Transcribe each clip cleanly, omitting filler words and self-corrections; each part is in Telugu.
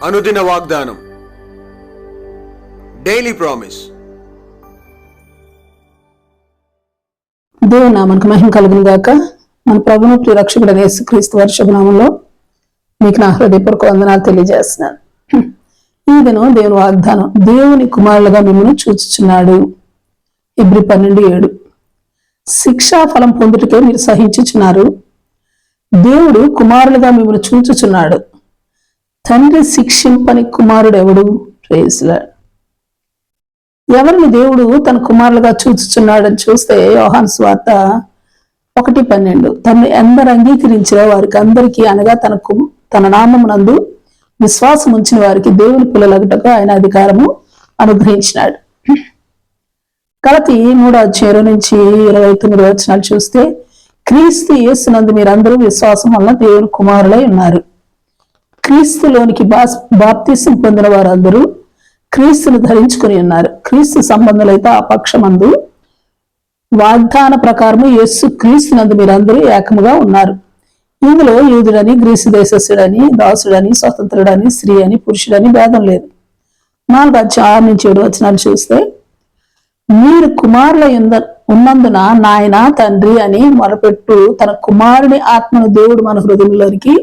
అనుదిన వాగ్దానం, డైలీ ప్రామిస్. దేవుని నామానికి మహిమ కలుగును గాక. మన ప్రభువును ప్రియ రక్షకుడైన యేసుక్రీస్తు వారి శుభనామంలో మీకు నా హృదయపూర్వక వందనాలు తెలియజేస్తున్నాను. ఈ దినం దేవుని వాగ్దానం, దేవుని కుమారులుగా మిమ్మల్ని చూచుచున్నాడు. హెబ్రీ 12:7. శిక్షా ఫలం పొందుటకే మీరు సహించుచున్నారు. దేవుడు కుమారులుగా మిమ్మల్ని చూచుచున్నాడు. తండ్రి శిక్షింపని కుమారుడు ఎవడు? Praise Lord. ఎవరిని దేవుడు తన కుమారులుగా చూచుచున్నాడని చూస్తే యోహాను సువార్త 1:12, తనను ఎందరు అంగీకరించిన వారికి అందరికీ, అనగా తన నామమునందు విశ్వాసం ఉంచిన వారికి దేవుని పిల్లలగుటకు ఆయన అధికారము అనుగ్రహించినాడు. గలతీ 3:20-29 చూస్తే, క్రీస్తు యేసునందు మీరందరూ విశ్వాసం వలన దేవుని కుమారులై ఉన్నారు. క్రీస్తులోనికి బాప్తిసం పొందిన వారందరూ క్రీస్తును ధరించుకుని ఉన్నారు. క్రీస్తు సంబంధులైతే ఆ పక్షమందు వాగ్దాన ప్రకారము యేసు క్రీస్తునందు మీరందరూ ఏకముగా ఉన్నారు. ఇందులో యూదుడని, గ్రీసు దేశస్థుడని, దాసుడని, స్వతంత్రుడని, స్త్రీ అని, పురుషుడని భేదం లేదు. 4:6-7 చూస్తే, మీరు కుమారుల ఉన్నందున నాయన తండ్రి అని మొరపెట్టు తన కుమారుని ఆత్మను దేవుడు మన హృదయంలోనికి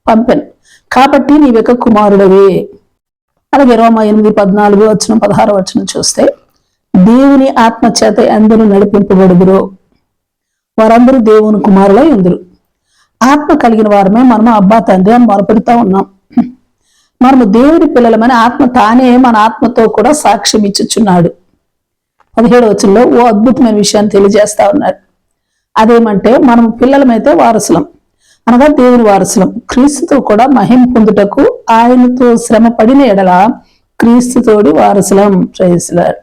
పంపెను. కాబట్టి నీవెక్క కుమారుడవే. అలాగే రోమా 8:14-16 చూస్తే, దేవుని ఆత్మ చేత ఎందరూ నడిపింపబడుదురో వారందరూ దేవుని కుమారులై ఉందురు. ఆత్మ కలిగిన వారమే మనము అబ్బా తండ్రి అని మొరపెడుతూ ఉన్నాం. మనము దేవుని పిల్లలమని ఆత్మ తానే మన ఆత్మతో కూడా సాక్ష్యం ఇచ్చుచున్నాడు. 17 ఓ అద్భుతమైన విషయాన్ని తెలియజేస్తా ఉన్నాడు. అదేమంటే, మనము పిల్లలమైతే వారసులం, అనగా దేవుని వారసులం. క్రీస్తుతో కూడా మహిమ పొందుటకు ఆయనతో శ్రమ పడిన ఎడల క్రీస్తుతోడి వారసులం. Praise Lord.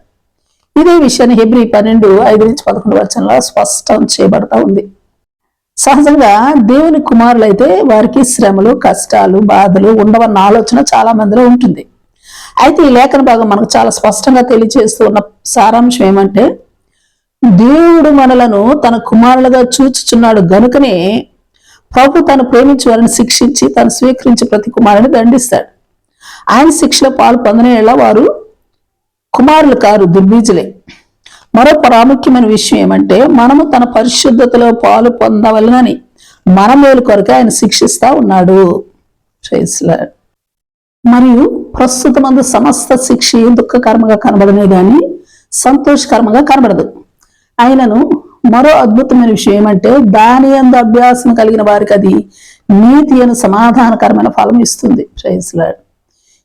ఇదే విషయాన్ని హెబ్రీ 12:5-11 స్పష్టం చేయబడతా ఉంది. సహజంగా దేవుని కుమారులైతే వారికి శ్రమలు, కష్టాలు, బాధలు ఉండవన్న ఆలోచన చాలా మందిలో ఉంటుంది. అయితే ఈ లేఖన భాగం మనకు చాలా స్పష్టంగా తెలియజేస్తూ ఉన్న సారాంశం ఏమంటే, దేవుడు మనలను తన కుమారులుగా చూచుచున్నాడు గనుకనే ప్రభు తను ప్రేమించి వారిని శిక్షించి తను స్వీకరించి ప్రతి కుమారుని దండిస్తాడు. ఆయన శిక్షలో పాలు పొందనేలా వారు కుమారులు కారు, దుర్బీజులే. మరో ప్రాముఖ్యమైన విషయం ఏమంటే, మనము తన పరిశుద్ధతలో పాలు పొందవలనని మన మేలు కొరకు ఆయన శిక్షిస్తా ఉన్నాడు. Praise Lord. మరియు ప్రస్తుతమందు సమస్త శిక్ష దుఃఖకరంగా కనబడనే గాని సంతోషకరంగా కనబడదు. ఆయనను మరో అద్భుతమైన విషయం ఏమంటే, దాని యందు అభ్యాసం కలిగిన వారికి అది నీతి అని సమాధానకరమైన ఫలం ఇస్తుంది. Praise Lord.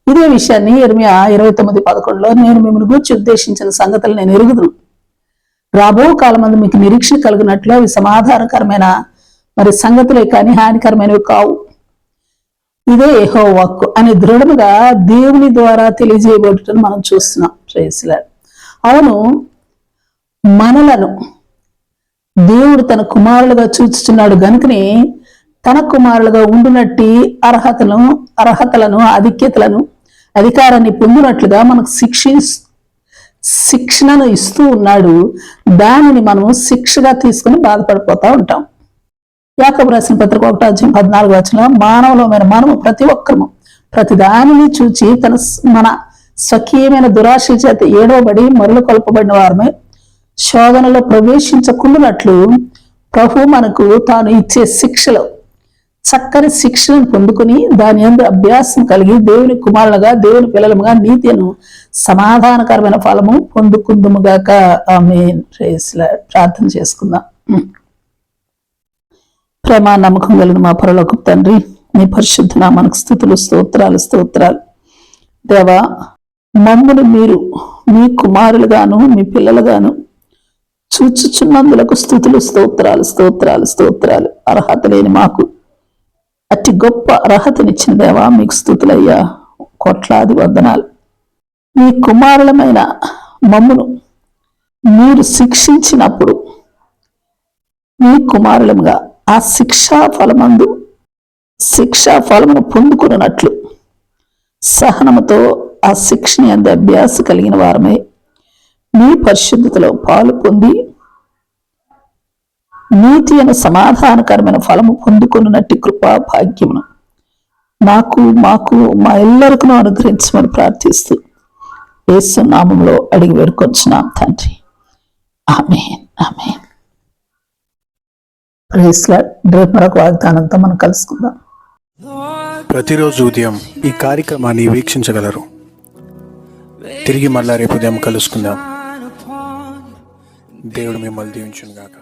ఇదే విషయాన్ని యెర్మయా 29:11 నేను మిమ్మల్ని గూర్చి ఉద్దేశించిన సంగతులు నేను ఎరుగుదును, రాబో కాలమందు మీకు నిరీక్షణ కలిగినట్లు అవి సమాధానకరమైన సంగతులే కానీ హానికరమైనవి కావు. ఇదే యెహోవా వాక్కు అని దృఢముగా దేవుని ద్వారా తెలియజేయబడుటను మనం చూస్తున్నాం. Praise Lord. అవును, మనలను దేవుడు తన కుమారులుగా చూచుచున్నాడు గనుకనే తన కుమారులుగా ఉండునట్టి అర్హతలను ఆధిక్యతలను అధికారాన్ని పొందినట్లుగా మనకు శిక్షణను ఇస్తూ ఉన్నాడు. దానిని మనము శిక్షగా తీసుకుని బాధపడిపోతూ ఉంటాం. యాకోబు రాసిన పత్రిక 1:14 మానవులమైన మనము ప్రతి ఒక్కరము ప్రతి దానిని చూచి మన స్వకీయమైన దురాశ చేత ఏడవబడి మరలు కొల్పబడిన వారమే శోధనలో ప్రవేశించకుండానట్లు ప్రభు మనకు తాను ఇచ్చే శిక్షలో చక్కని శిక్షను పొందుకుని దాని యందు అభ్యాసం కలిగి దేవుని కుమారులుగా, దేవుని పిల్లలుగా నీతిను సమాధానకరమైన ఫలము పొందుకుందుముగాక. ఆమేన్. Praise lord. ప్రార్థన చేసుకుందాం. ప్రేమ నమ్మకం కలిగిన మా పరలోకపు తండ్రి, నీ పరిశుద్ధ నామమునకు స్తుతులు, స్తోత్రాలు. దేవా, మమ్మును మీరు మీ కుమారులుగాను మీ పిల్లలుగాను చూచుచున్నందులకు స్తుతులు, స్తోత్రాలు. అర్హత లేని మాకు అతి గొప్ప అర్హతనిచ్చిన దేవా, మీకు స్తుతులయ్యా. కోట్లాది వందనాలు. మీ కుమారులమైన మమ్మును మీరు శిక్షించినప్పుడు మీ కుమారులముగా ఆ శిక్షా ఫలమును పొందుకున్నట్లు సహనముతో ఆ శిక్షణ యందు అభ్యాస కలిగిన వారమై మీ పరిశుద్ధతలో పాలు పొంది నీతి అనే సమాధానకరమైన ఫలము పొందుకున్నట్టి కృపా భాగ్యమును నాకు మాకు మా ఎల్లరికూ అనుగ్రహించమని ప్రార్థిస్తూ యేసు నామంలో అడిగి వేడుకొచ్చున్నాం తండ్రి. Amen, amen. Praise Lord. రేపు మరొక వాగ్దానంతో మనం కలుసుకుందాం. ప్రతిరోజు ఉదయం ఈ కార్యక్రమాన్ని వీక్షించగలరు. తిరిగి మళ్ళా రేపు ఉదయం కలుసుకుందాం. దేవుడు మిమ్మల్ని దీవించును గాక.